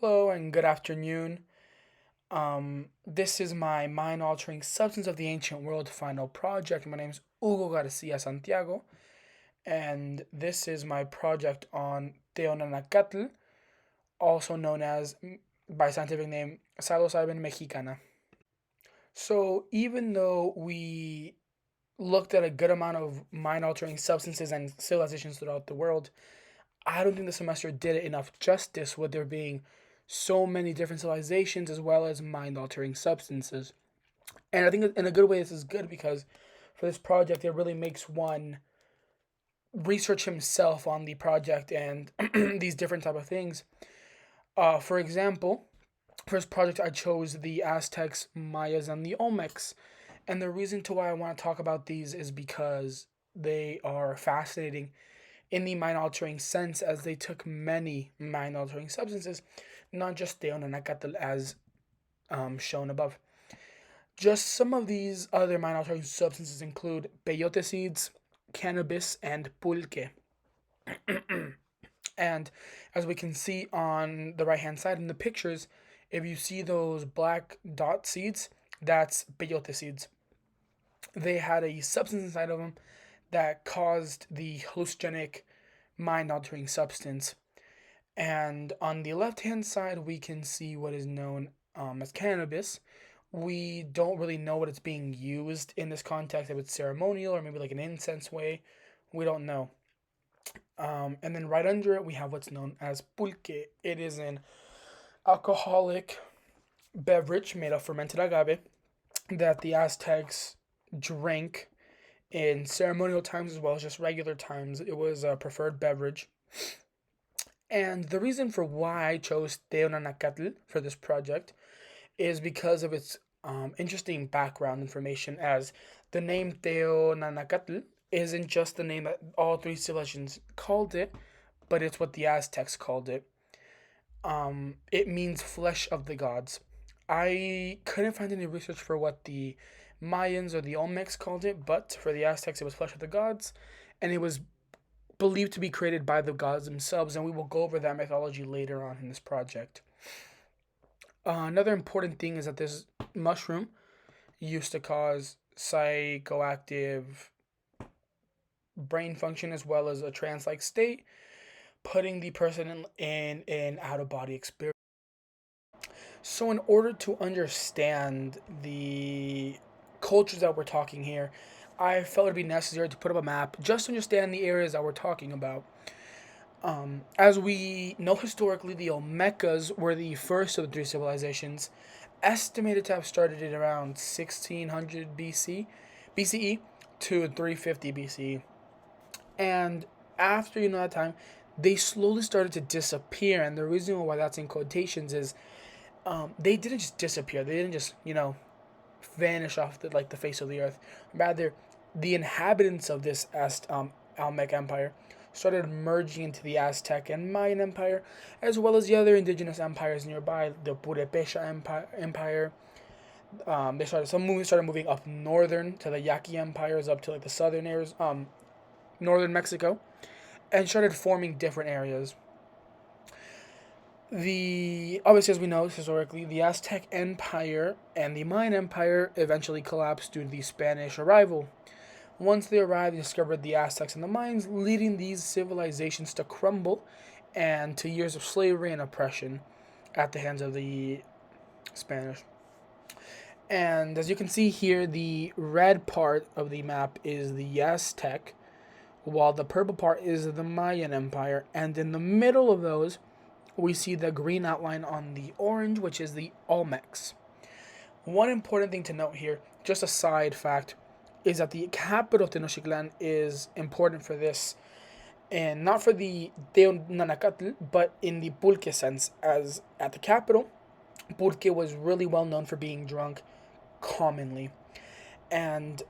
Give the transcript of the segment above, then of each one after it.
Hello and good afternoon. This is my mind-altering Substance of the Ancient World final project. My name is Hugo Garcia Santiago, and this is my project on Teonanacatl, also known as, by scientific name, Psilocybin mexicana. So even though we looked at a good amount of mind-altering substances and civilizations throughout the world, I don't think the semester did it enough justice with there being so many different civilizations as well as mind altering substances. And I think in a good way this is good because for this project it really makes one research himself on the project and these different type of things. For example, for this project I chose the Aztecs, Mayas, and the Olmecs. And the reason to why I want to talk about these is because they are fascinating in the mind altering sense as they took many mind altering substances, not just Teonanacatl as shown above. Just some of these other mind altering substances include peyote seeds, cannabis, and pulque. And as we can see on the right hand side in the pictures, if you see those black dot seeds, that's peyote seeds. They had a substance inside of them that caused the hallucinogenic mind altering substance. And on the left hand side, we can see what is known as cannabis. We don't really know what it's being used in this context, if it's ceremonial or maybe like an incense way. We don't know. And then right under it, we have what's known as pulque. It is an alcoholic beverage made of fermented agave that the Aztecs drank in ceremonial times as well as just regular times. It was a preferred beverage. And the reason for why I chose Teonanacatl for this project is because of its interesting background information, as the name Teonanacatl isn't just the name that all three civilizations called it, but it's what the Aztecs called it. It means flesh of the gods. I couldn't find any research for what the Mayans or the Olmecs called it, but for the Aztecs it was flesh of the gods, and it was believed to be created by the gods themselves, and we will go over that mythology later on in this project. Another important thing is that this mushroom used to cause psychoactive brain function as well as a trance-like state, putting the person in an out-of-body experience. So in order to understand the cultures that we're talking here, I felt it'd be necessary to put up a map just to understand the areas that we're talking about. As we know historically, the Olmecas were the first of the three civilizations, estimated to have started at around 1600 BCE to 350 BCE. And after that time, they slowly started to disappear. And the reason why that's in quotations is they didn't just disappear. They didn't just vanish off the face of the earth. Rather, the inhabitants of this Olmec Empire started merging into the Aztec and Mayan Empire, as well as the other indigenous empires nearby, the Purepecha Empire. Some started moving up northern to the Yaqui empires, up to the southern areas, northern Mexico, and started forming different areas. Obviously, as we know historically, the Aztec Empire and the Mayan Empire eventually collapsed due to the Spanish arrival. Once they arrived, they discovered the Aztecs and the Mayans, leading these civilizations to crumble and to years of slavery and oppression at the hands of the Spanish. And as you can see here, the red part of the map is the Aztec, while the purple part is the Mayan Empire. And in the middle of those, we see the green outline on the orange, which is the Olmecs. One important thing to note here, just a side fact, is that the capital Tenochtitlan is important for this, and not for the Teonanacatl, but in the pulque sense, as at the capital, pulque was really well known for being drunk commonly. And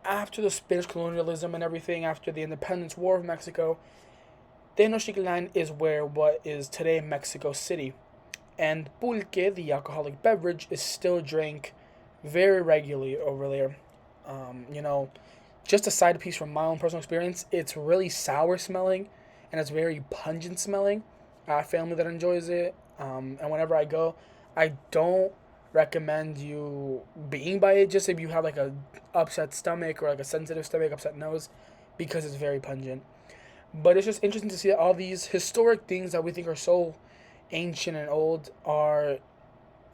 after the Spanish colonialism and everything, after the independence war of Mexico, Tenochtitlan is where what is today Mexico City. And pulque, the alcoholic beverage, is still drank very regularly over there. Just a side piece from my own personal experience, it's really sour smelling and it's very pungent smelling. family that enjoys it. And whenever I go, I don't recommend you being by it just if you have like a upset stomach or like a sensitive stomach, upset nose, because it's very pungent. But it's just interesting to see that all these historic things that we think are so ancient and old are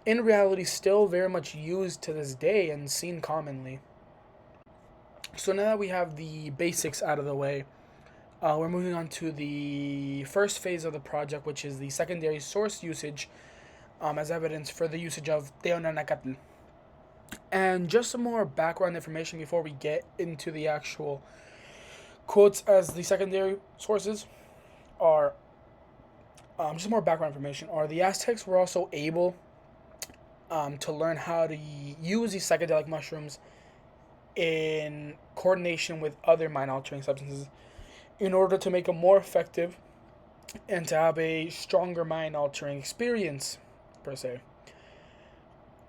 in reality still very much used to this day and seen commonly. So now that we have the basics out of the way, we're moving on to the first phase of the project, which is the secondary source usage as evidence for the usage of Teonanacatl. And just some more background information before we get into the actual quotes as the secondary sources are just more background information. Are the Aztecs were also able to learn how to use these psychedelic mushrooms in coordination with other mind altering substances in order to make them more effective and to have a stronger mind altering experience, per se.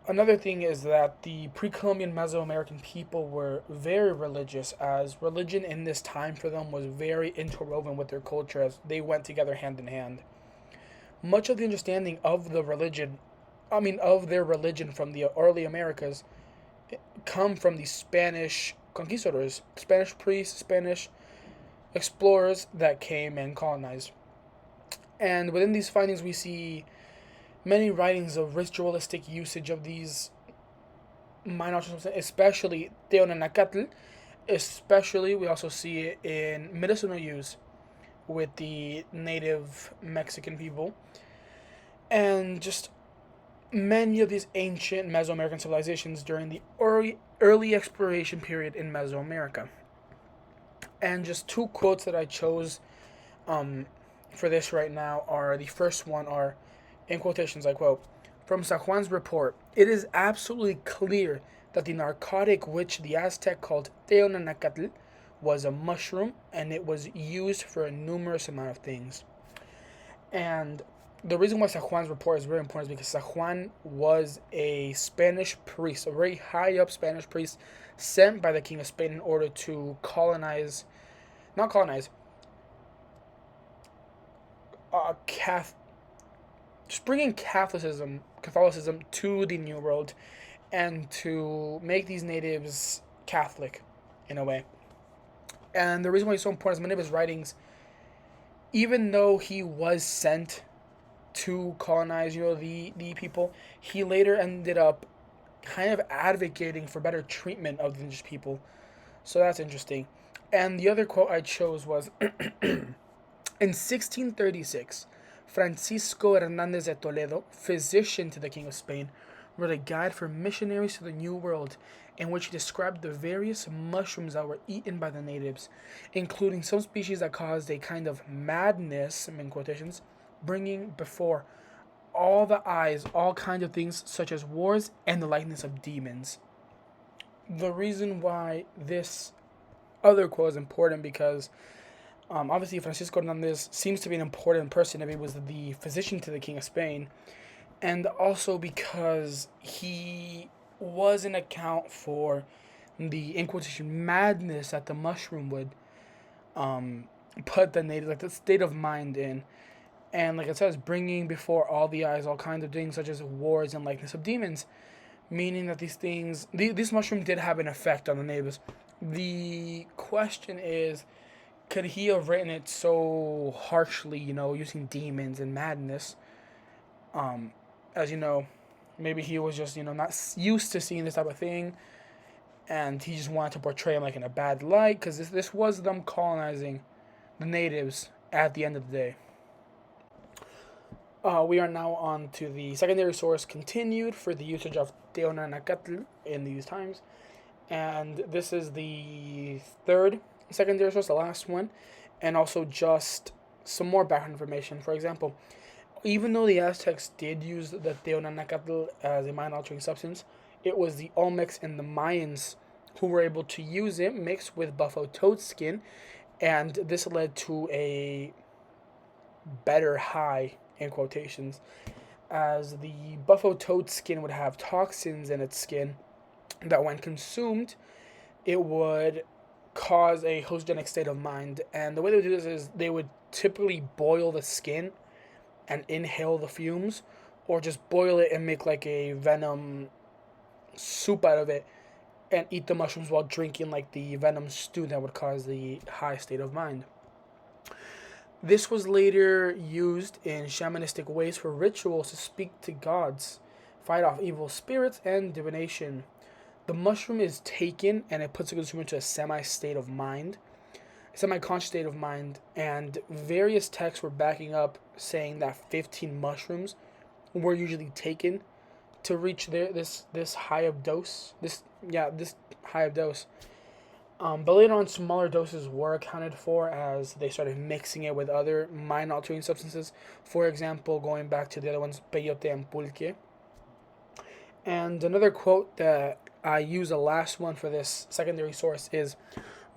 Another thing is that the pre Columbian Mesoamerican people were very religious, as religion in this time for them was very interwoven with their culture as they went together hand in hand. Much of the understanding of of their religion from the early Americas come from the Spanish conquistadors, Spanish priests, Spanish explorers that came and colonized. And within these findings, we see many writings of ritualistic usage of these minor substances, especially Teonanacatl. Especially, we also see it in medicinal use with the native Mexican people. And just many of these ancient Mesoamerican civilizations during the early exploration period in Mesoamerica. And just two quotes that I chose for this right now are the first one are, in quotations, I quote, from San Juan's report, it is absolutely clear that the narcotic which the Aztec called Teonanacatl was a mushroom and it was used for a numerous amount of things. And the reason why San Juan's report is very important is because San Juan was a Spanish priest, a very high up Spanish priest sent by the King of Spain in order to just bringing Catholicism to the New World and to make these natives Catholic in a way. And the reason why he's so important is many of his writings, even though he was sent to colonize, the people, he later ended up kind of advocating for better treatment of the indigenous people. So that's interesting. And the other quote I chose was in 1636, Francisco Hernandez de Toledo, physician to the King of Spain, wrote a guide for missionaries to the New World in which he described the various mushrooms that were eaten by the natives, including some species that caused a kind of madness, in quotations, bringing before all the eyes all kinds of things such as wars and the likeness of demons. The reason why this other quote is important because obviously Francisco Hernandez seems to be an important person if he was the physician to the King of Spain, and also because he was an account for the, in quotation, madness that the mushroom would put the native, like the state of mind in. And like it says, bringing before all the eyes all kinds of things such as wars and likeness of demons, meaning that this mushroom did have an effect on the natives. The question is, could he have written it so harshly, using demons and madness? As you know, maybe he was just, not used to seeing this type of thing, and he just wanted to portray him like in a bad light, because this was them colonizing the natives at the end of the day. We are now on to the secondary source continued for the usage of Teonanacatl in these times. And this is the third secondary source, the last one, and also just some more background information. For example, even though the Aztecs did use the Teonanacatl as a mind-altering substance, it was the Olmecs and the Mayans who were able to use it mixed with buffalo toad skin, and this led to a better high, in quotations, as the buffalo toad skin would have toxins in its skin that when consumed, it would cause a hallucinogenic state of mind. And the way they would do this is they would typically boil the skin and inhale the fumes, or just boil it and make like a venom soup out of it and eat the mushrooms while drinking like the venom stew that would cause the high state of mind. This was later used in shamanistic ways for rituals to speak to gods, fight off evil spirits, and divination. The mushroom is taken and it puts the consumer into a semi-conscious state of mind, and various texts were backing up saying that 15 mushrooms were usually taken to reach this high of dose. This high of dose. But later on, smaller doses were accounted for as they started mixing it with other mind-altering substances. For example, going back to the other ones, peyote and pulque. And another quote that I use, the last one for this secondary source, is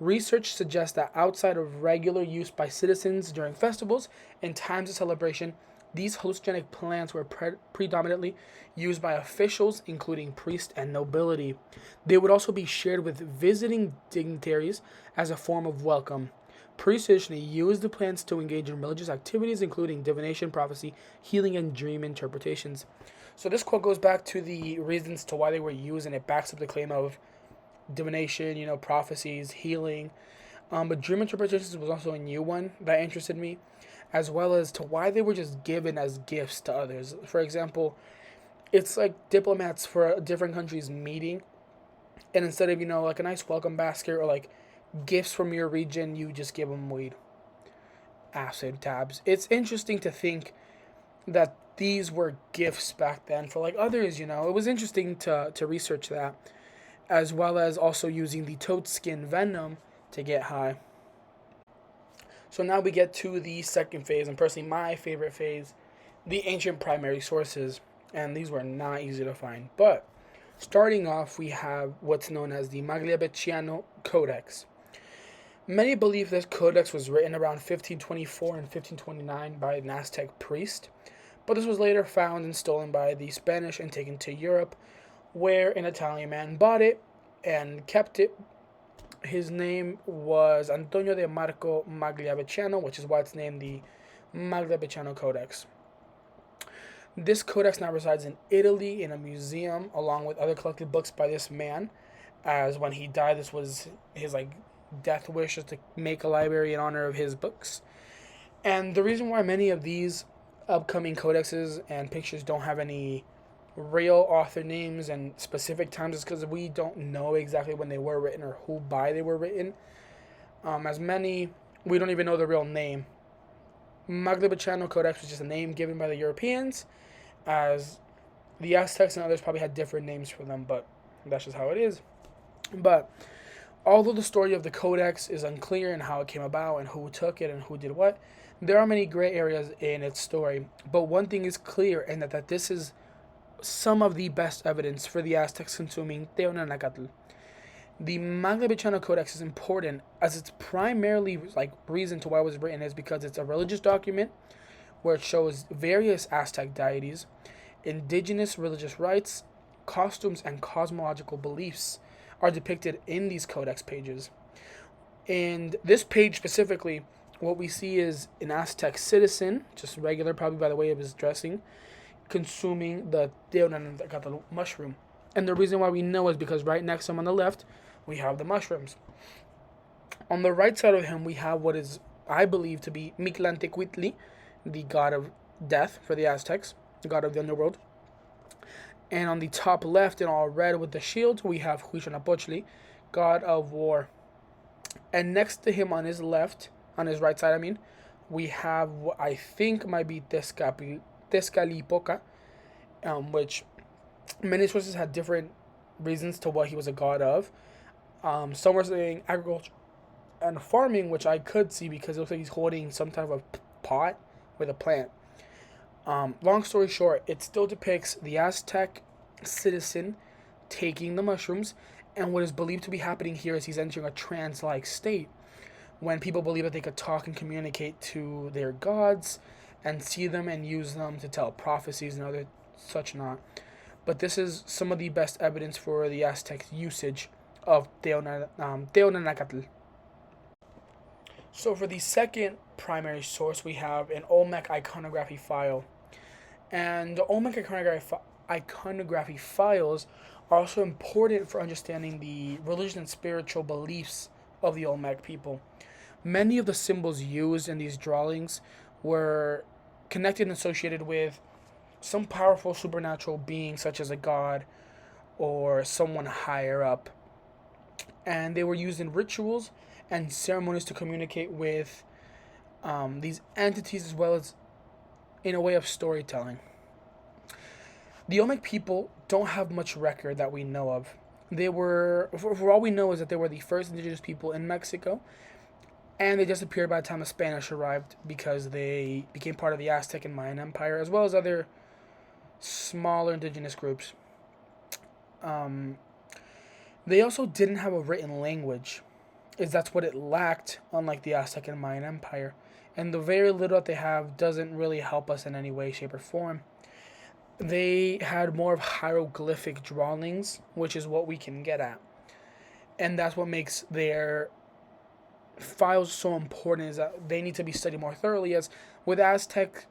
research suggests that outside of regular use by citizens during festivals and times of celebration, these hallucinogenic plants were predominantly used by officials, including priests and nobility. They would also be shared with visiting dignitaries as a form of welcome. Priests traditionally used the plants to engage in religious activities, including divination, prophecy, healing, and dream interpretations. So this quote goes back to the reasons to why they were used, and it backs up the claim of divination, prophecies, healing. But dream interpretations was also a new one that interested me, as well as to why they were just given as gifts to others. For example, it's like diplomats for different countries meeting, and instead of, like a nice welcome basket or like gifts from your region, you just give them weed, acid tabs. It's interesting to think that these were gifts back then for like others, It was interesting to research that, as well as also using the toad skin venom to get high. So now we get to the second phase, and personally my favorite phase, the ancient primary sources, and these were not easy to find. But starting off, we have what's known as the Magliabechiano Codex. Many believe this codex was written around 1524 and 1529 by an Aztec priest, but this was later found and stolen by the Spanish and taken to Europe, where an Italian man bought it and kept it. His name was Antonio de Marco Magliabechiano, which is why it's named the Magliabechiano Codex. This codex now resides in Italy in a museum, along with other collected books by this man, as when he died, this was his death wish, is to make a library in honor of his books. And the reason why many of these upcoming codexes and pictures don't have any real author names and specific times is because we don't know exactly when they were written or who by they were written. As many, we don't even know the real name. Magliabechiano Codex was just a name given by the Europeans, as the Aztecs and others probably had different names for them, but that's just how it is. But although the story of the Codex is unclear and how it came about and who took it and who did what, there are many gray areas in its story. But one thing is clear, and that this is some of the best evidence for the Aztecs consuming Teonanacatl. The Magliabechiano Codex is important as its primarily reason to why it was written is because it's a religious document where it shows various Aztec deities, indigenous religious rites, costumes, and cosmological beliefs are depicted in these codex pages. And this page specifically, what we see is an Aztec citizen, just regular, probably by the way of his dressing, consuming the Teonanacatl mushroom. And the reason why we know is because right next to him on the left, we have the mushrooms. On the right side of him, we have what is, I believe, to be Mictlantecuhtli, the god of death for the Aztecs, the god of the underworld. And on the top left, in all red with the shield, we have Huitzilopochtli, god of war. And next to him on his left, on his right side, we have what I think might be Tezcatlipoca, which many sources had different reasons to what he was a god of. Some were saying agriculture and farming, which I could see because it looks like he's holding some type of pot with a plant. Long story short, it still depicts the Aztec citizen taking the mushrooms, and what is believed to be happening here is he's entering a trance-like state when people believe that they could talk and communicate to their gods and see them and use them to tell prophecies and other such not. But this is some of the best evidence for the Aztec usage of Teonanacatl. So for the second primary source, we have an Olmec iconography file. And the Olmec iconography files are also important for understanding the religious and spiritual beliefs of the Olmec people. Many of the symbols used in these drawings were connected and associated with some powerful supernatural being, such as a god or someone higher up. And they were used in rituals and ceremonies to communicate with these entities, as well as in a way of storytelling. The Olmec people don't have much record that we know of. They were, for all we know, is that they were the first indigenous people in Mexico, and they disappeared by the time the Spanish arrived because they became part of the Aztec and Mayan Empire, as well as other smaller indigenous groups. Um, they also didn't have a written language, is that's what it lacked, unlike the Aztec and Mayan Empire. And the very little that they have doesn't really help us in any way, shape, or form. They had more of hieroglyphic drawings, which is what we can get at. And that's what makes their files so important, is that they need to be studied more thoroughly, as with Aztec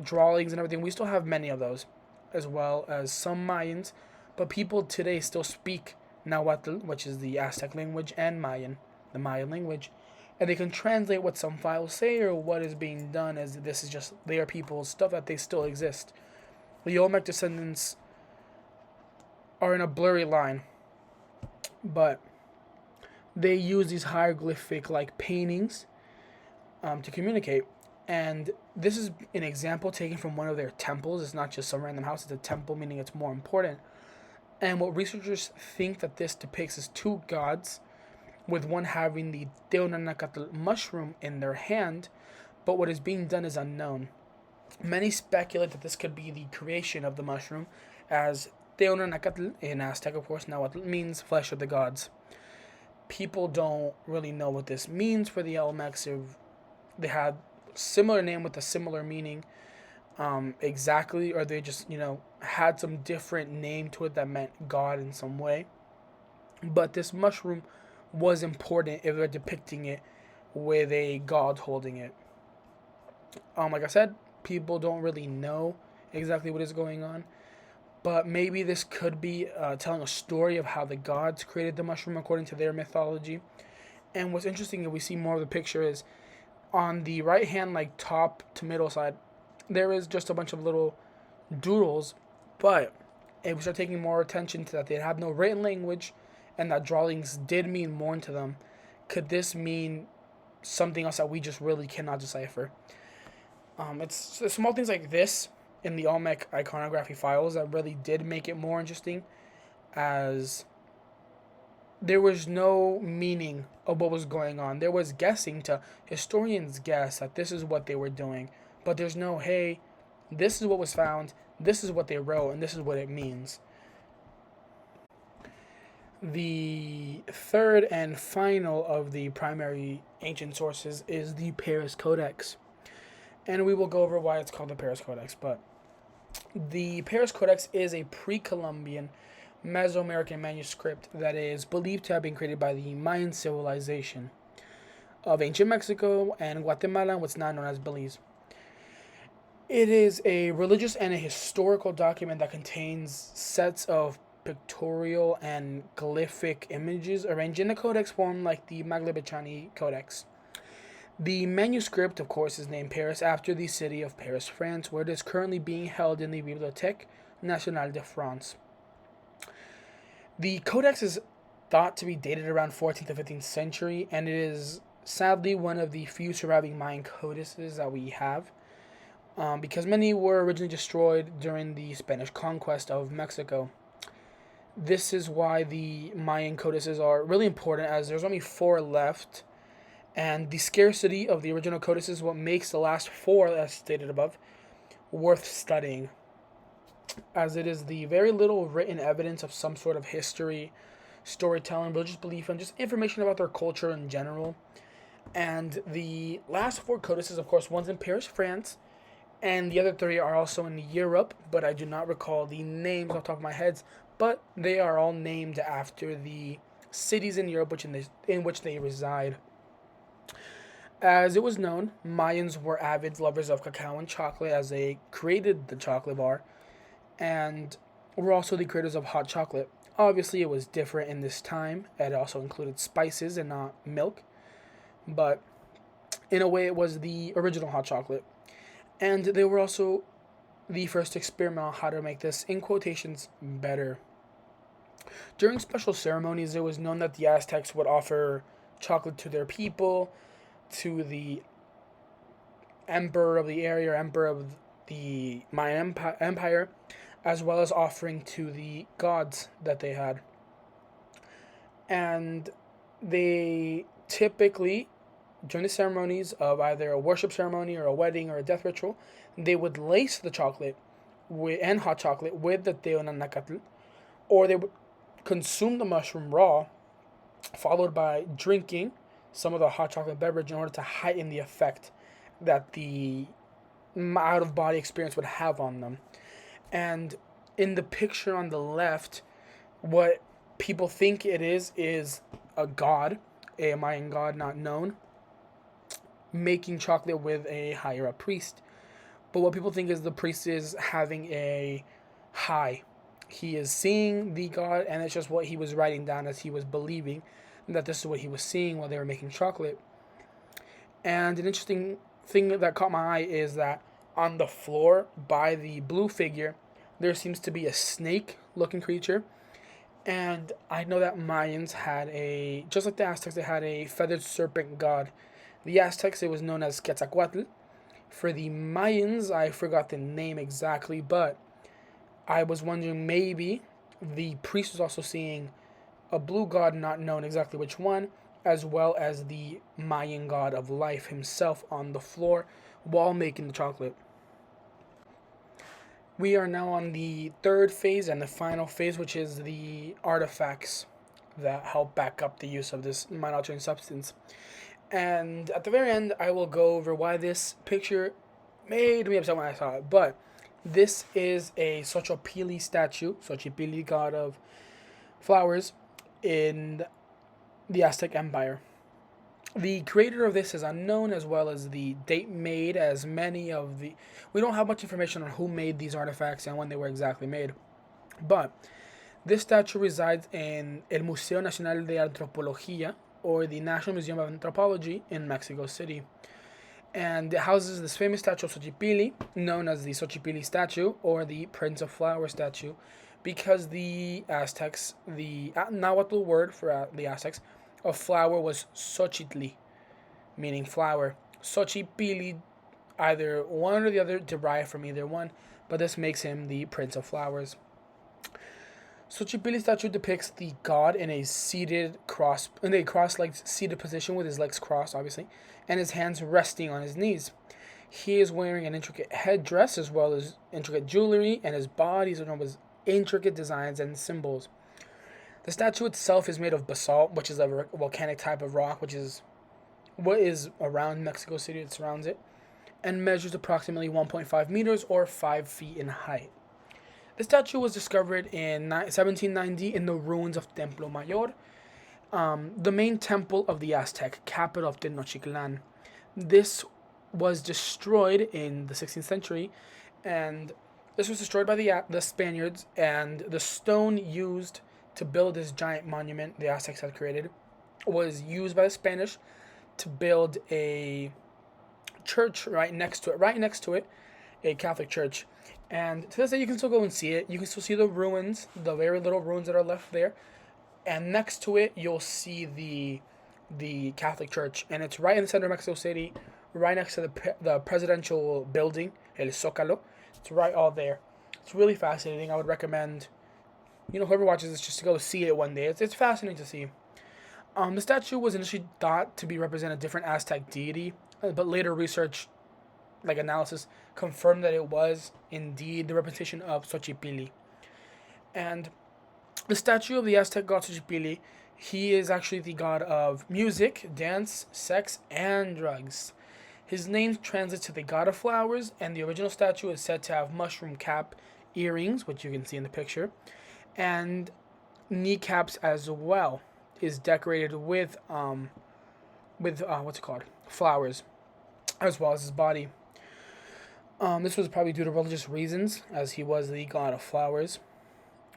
drawings and everything, we still have many of those, as well as some Mayans, but people today still speak Nahuatl, which is the Aztec language, and Mayan, the Mayan language, and they can translate what some files say or what is being done, as this is just their people's stuff, that they still exist. The Olmec descendants are in a blurry line, but they use these hieroglyphic-like paintings to communicate. And this is an example taken from one of their temples. It's not just some random house. It's a temple, meaning it's more important. And what researchers think that this depicts is two gods, with one having the Teonanacatl mushroom in their hand, but what is being done is unknown. Many speculate that this could be the creation of the mushroom, as Teonanacatl, in Aztec, of course, Nahuatl, means flesh of the gods. People don't really know what this means for the Olmecs. They had similar name with a similar meaning, exactly, or they just, had some different name to it that meant God in some way. But this mushroom was important if they're depicting it with a god holding it. Like I said, people don't really know exactly what is going on, but maybe this could be telling a story of how the gods created the mushroom according to their mythology. And what's interesting, if we see more of the picture, is on the right hand, like top to middle side, there is just a bunch of little doodles, but if we start taking more attention to that, they have no written language, and that drawings did mean more to them. Could this mean something else that we just really cannot decipher? It's small things like this in the Olmec iconography files that really did make it more interesting, as there was no meaning of what was going on. There was guessing to historians guess that this is what they were doing, but there's no, hey, this is what was found, this is what they wrote, and this is what it means. The third and final of the primary ancient sources is the Paris Codex. And we will go over why it's called the Paris Codex. But the Paris Codex is a pre-Columbian Mesoamerican manuscript that is believed to have been created by the Mayan civilization of ancient Mexico and Guatemala, and what's now known as Belize. It is a religious and a historical document that contains sets of pictorial and glyphic images arranged in a codex form like the Magliabechiano Codex. The manuscript, of course, is named Paris after the city of Paris, France, where it is currently being held in the Bibliothèque Nationale de France. The codex is thought to be dated around 14th to 15th century, and it is sadly one of the few surviving Mayan codices that we have, because many were originally destroyed during the Spanish conquest of Mexico. This is why the Mayan codices are really important, as there's only 4 left, and the scarcity of the original codices is what makes the last 4, as stated above, worth studying, as it is the very little written evidence of some sort of history, storytelling, religious belief, and just information about their culture in general. And the last 4 codices, of course, one's in Paris, France, and the other 3 are also in Europe, but I do not recall the names off the top of my head, but they are all named after the cities in Europe in which they reside. As it was known, Mayans were avid lovers of cacao and chocolate as they created the chocolate bar, and were also the creators of hot chocolate. Obviously, it was different in this time. It also included spices and not milk, but in a way, it was the original hot chocolate. And they were also the first to experiment on how to make this, in quotations, better. During special ceremonies, it was known that the Aztecs would offer chocolate to their people, to the emperor of the area, or emperor of the Mayan Empire, as well as offering to the gods that they had. And they typically, during the ceremonies of either a worship ceremony or a wedding or a death ritual, they would lace the chocolate and hot chocolate with the Teonanacatl, or they would consume the mushroom raw, followed by drinking some of the hot chocolate beverage in order to heighten the effect that the out of body experience would have on them. And in the picture on the left, what people think it is a god, a Mayan god not known, making chocolate with a higher up priest. But what people think is the priest is having a high. He is seeing the god, and it's just what he was writing down as he was believing that this is what he was seeing while they were making chocolate. And an interesting thing that caught my eye is that on the floor by the blue figure, there seems to be a snake-looking creature. And I know that Mayans had a, just like the Aztecs, they had a feathered serpent god. The Aztecs, it was known as Quetzalcoatl. For the Mayans, I forgot the name exactly, but I was wondering maybe the priest was also seeing a blue god, not known exactly which one, as well as the Mayan god of life himself on the floor while making the chocolate. We are now on the third phase and the final phase, which is the artifacts that help back up the use of this mind-altering substance. And at the very end, I will go over why this picture made me upset when I saw it. But this is a Xochipili statue, Xochipili, god of flowers, in the Aztec Empire. The creator of this is unknown, as well as the date made, as many of the... We don't have much information on who made these artifacts and when they were exactly made. But this statue resides in El Museo Nacional de Antropología, or the National Museum of Anthropology in Mexico City. And it houses this famous statue of Xochipili, known as the Xochipili statue, or the Prince of Flowers statue, because the Aztecs, the Nahuatl word for the Aztecs, of flower was Xochitli, meaning flower. Xochipili, either one or the other, derived from either one, but this makes him the Prince of Flowers. Xochipili statue depicts the god in a cross-legged seated position with his legs crossed, obviously, and his hands resting on his knees. He is wearing an intricate headdress as well as intricate jewelry, and his body is adorned with intricate designs and symbols. The statue itself is made of basalt, which is a volcanic type of rock, which is what is around Mexico City. It surrounds it, and measures approximately 1.5 meters or 5 feet in height. The statue was discovered in 1790 in the ruins of Templo Mayor, the main temple of the Aztec capital of Tenochtitlan. This was destroyed in the 16th century, and this was destroyed by the Spaniards, and the stone used to build this giant monument the Aztecs had created was used by the Spanish to build a church right next to it, a Catholic church. And to this day, you can still go and see it. You can still see the ruins, the very little ruins that are left there. And next to it, you'll see the Catholic church, and it's right in the center of Mexico City, right next to the presidential building, El Zócalo. It's right all there. It's really fascinating. I would recommend, whoever watches this, just to go see it one day. It's fascinating to see. The statue was initially thought to represent a different Aztec deity, but later research, analysis, confirmed that it was indeed the representation of Xochipili. And the statue of the Aztec god Xochipili, he is actually the god of music, dance, sex, and drugs. His name translates to the god of flowers, and the original statue is said to have mushroom cap earrings, which you can see in the picture, and kneecaps as well. Is decorated with what's it called? flowers, as well as his body. This was probably due to religious reasons, as he was the god of flowers.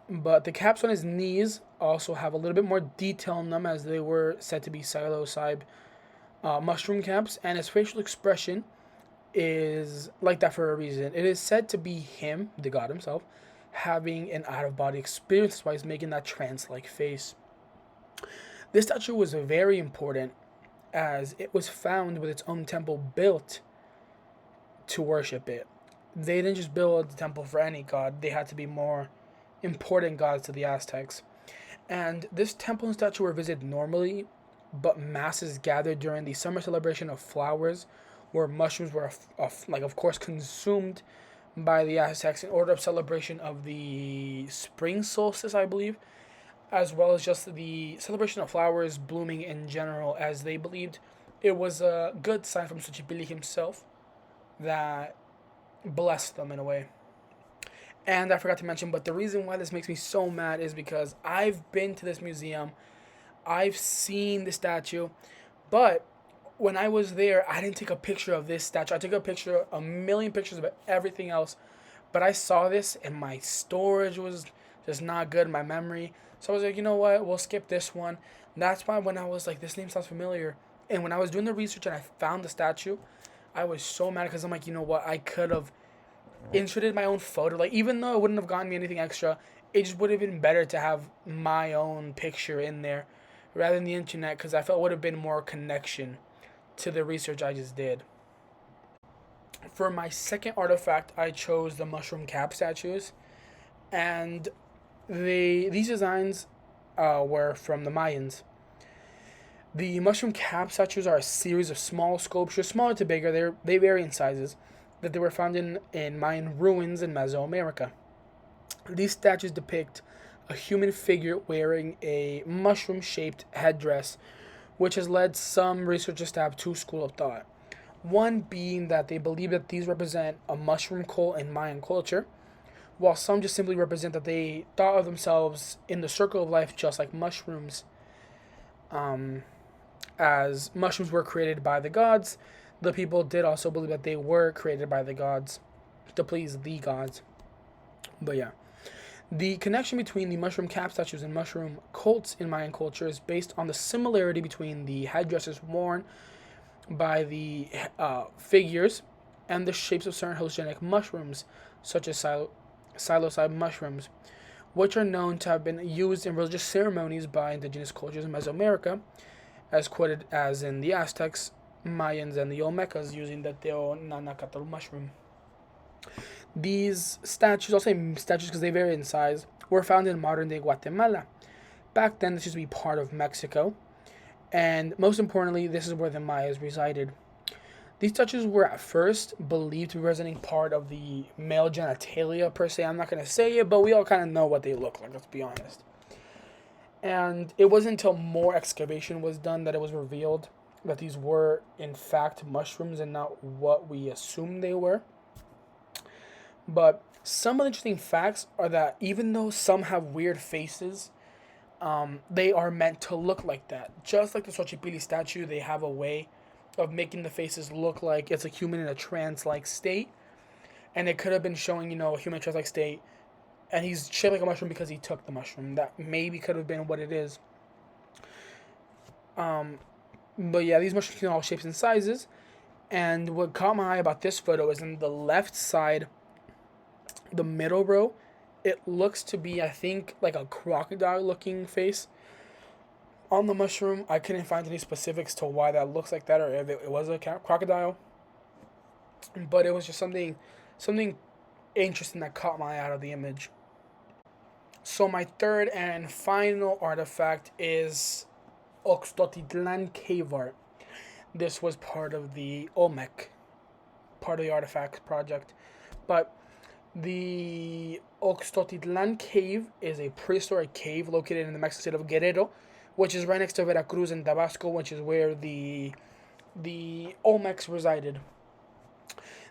But the caps on his knees also have a little bit more detail in them, as they were said to be psilocybe mushroom caps, and his facial expression is like that for a reason. It is said to be him, the god himself, having an out-of-body experience. That's why he's making that trance-like face. This statue was very important, as it was found with its own temple built to worship it. They didn't just build the temple for any god. They had to be more important gods to the Aztecs. And this temple and statue were visited normally, but masses gathered during the summer celebration of flowers, where mushrooms were, of course, consumed by the Aztecs in order of celebration of the spring solstice, I believe, as well as just the celebration of flowers blooming in general, as they believed it was a good sign from Xochipili himself that blessed them in a way. And I forgot to mention, but the reason why this makes me so mad is because I've been to this museum, I've seen the statue, but when I was there, I didn't take a picture of this statue. I took a million pictures of everything else, but I saw this and my storage was just not good, my memory. So I was like, you know what, we'll skip this one. And that's why when I was like, this name sounds familiar, and when I was doing the research and I found the statue, I was so mad because I'm like, you know what, I could have inserted my own photo. Like, even though it wouldn't have gotten me anything extra, it just would have been better to have my own picture in there rather than the internet, because I felt it would have been more connection to the research I just did. For my second artifact, I chose the mushroom cap statues, and these designs were from the Mayans. The mushroom cap statues are a series of small sculptures, smaller to bigger. They vary in sizes, that they were found in Mayan ruins in Mesoamerica. These statues depict a human figure wearing a mushroom-shaped headdress, which has led some researchers to have two schools of thought. One being that they believe that these represent a mushroom cult in Mayan culture, while some just simply represent that they thought of themselves in the circle of life just like mushrooms. As mushrooms were created by the gods, the people did also believe that they were created by the gods to please the gods. But yeah. The connection between the mushroom cap statues and mushroom cults in Mayan culture is based on the similarity between the headdresses worn by the figures and the shapes of certain hallucinogenic mushrooms, such as psilocybe mushrooms, which are known to have been used in religious ceremonies by indigenous cultures in Mesoamerica, as quoted as in the Aztecs, Mayans, and the Olmecas using the Teonanacatl mushroom. These statues, I'll say statues because they vary in size, were found in modern-day Guatemala. Back then, this used to be part of Mexico, and most importantly, this is where the Mayas resided. These statues were at first believed to be representing part of the male genitalia per se. I'm not going to say it, but we all kind of know what they look like, let's be honest. And it wasn't until more excavation was done that it was revealed that these were, in fact, mushrooms and not what we assumed they were. But some of the interesting facts are that even though some have weird faces, they are meant to look like that. Just like the Xochipili statue, they have a way of making the faces look like it's a human in a trance-like state. And it could have been showing, a human trance-like state, and he's shaped like a mushroom because he took the mushroom. That maybe could have been what it is. But yeah, these mushrooms can all shapes and sizes. And what caught my eye about this photo is in the left side, the middle row, it looks to be, I think, like a crocodile-looking face on the mushroom. I couldn't find any specifics to why that looks like that, or if it was a crocodile. But it was just something interesting that caught my eye out of the image. So my third and final artifact is Xochipili cave art. This was part of the Olmec, part of the artifact project. But the Xochipili cave is a prehistoric cave located in the Mexican state of Guerrero, which is right next to Veracruz and Tabasco, which is where the Olmecs resided.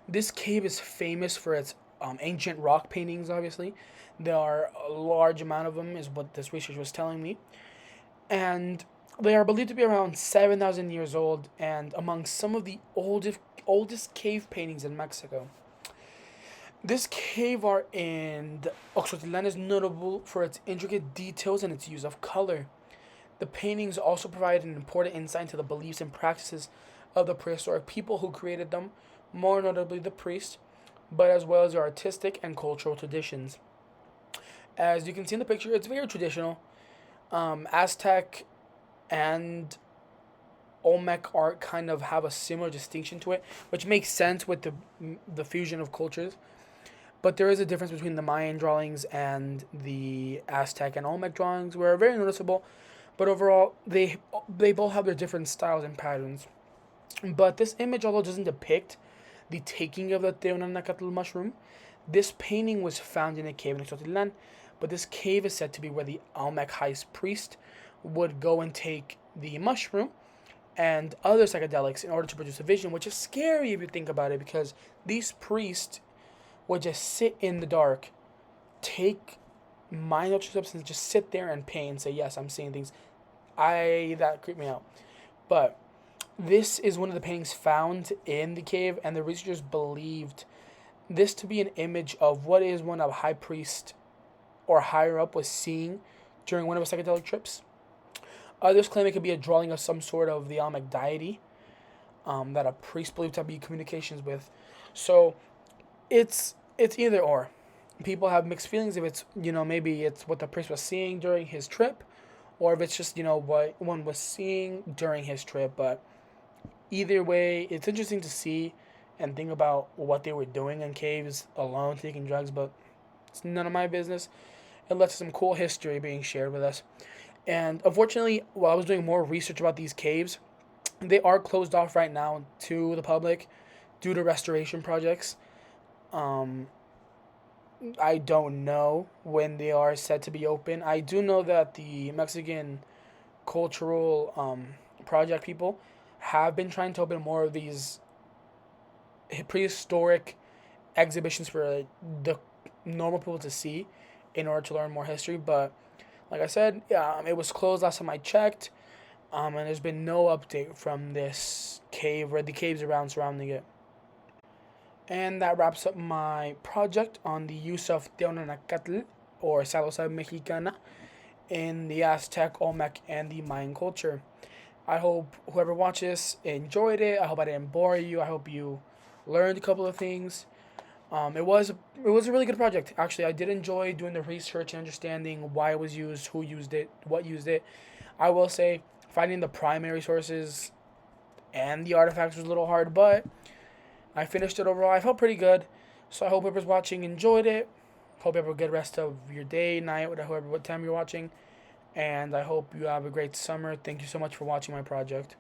This cave is famous for its ancient rock paintings, obviously. There are a large amount of them, is what this research was telling me. And They are believed to be around 7,000 years old and among some of the oldest cave paintings in Mexico. This cave art in the Oxotlan is notable for its intricate details and its use of color. The paintings also provide an important insight into the beliefs and practices of the prehistoric people who created them, more notably the priests, but as well as their artistic and cultural traditions. As you can see in the picture, it's very traditional. Aztec and Olmec art kind of have a similar distinction to it, which makes sense with the fusion of cultures. But there is a difference between the Mayan drawings and the Aztec and Olmec drawings, where very noticeable. But overall, they both have their different styles and patterns. But this image, although doesn't depict the taking of the Teonanacatl mushroom, this painting was found in a cave in Xochipili, but this cave is said to be where the Olmec high priest would go and take the mushroom and other psychedelics in order to produce a vision, which is scary if you think about it, because these priests would just sit in the dark, take mind substance, just sit there and paint and say, "Yes, I'm seeing things." That creeped me out. But this is one of the paintings found in the cave, and the researchers believed this to be an image of what is one of a high priest or higher up was seeing during one of his psychedelic trips. Others claim it could be a drawing of some sort of the Olmec deity that a priest believed to be communications with. So it's either or. People have mixed feelings if it's, maybe it's what the priest was seeing during his trip, or if it's just, what one was seeing during his trip. But either way, it's interesting to see and think about what they were doing in caves alone, taking drugs, but it's none of my business. It led to some cool history being shared with us. And unfortunately, while I was doing more research about these caves, they are closed off right now to the public due to restoration projects. Um, I don't know when they are said to be open. I do know that the Mexican cultural project people have been trying to open more of these prehistoric exhibitions for the normal people to see in order to learn more history. But like I said, it was closed last time I checked, and there's been no update from this cave or the caves around surrounding it. And that wraps up my project on the use of Teonanacatl or Salsa Mexicana in the Aztec, Olmec, and the Mayan culture. I hope whoever watches enjoyed it. I hope I didn't bore you. I hope you learned a couple of things. It was a really good project. Actually, I did enjoy doing the research and understanding why it was used, who used it, what used it. I will say finding the primary sources and the artifacts was a little hard, but I finished it overall. I felt pretty good. So I hope whoever's watching enjoyed it. Hope you have a good rest of your day, night, whatever, what time you're watching. And I hope you have a great summer. Thank you so much for watching my project.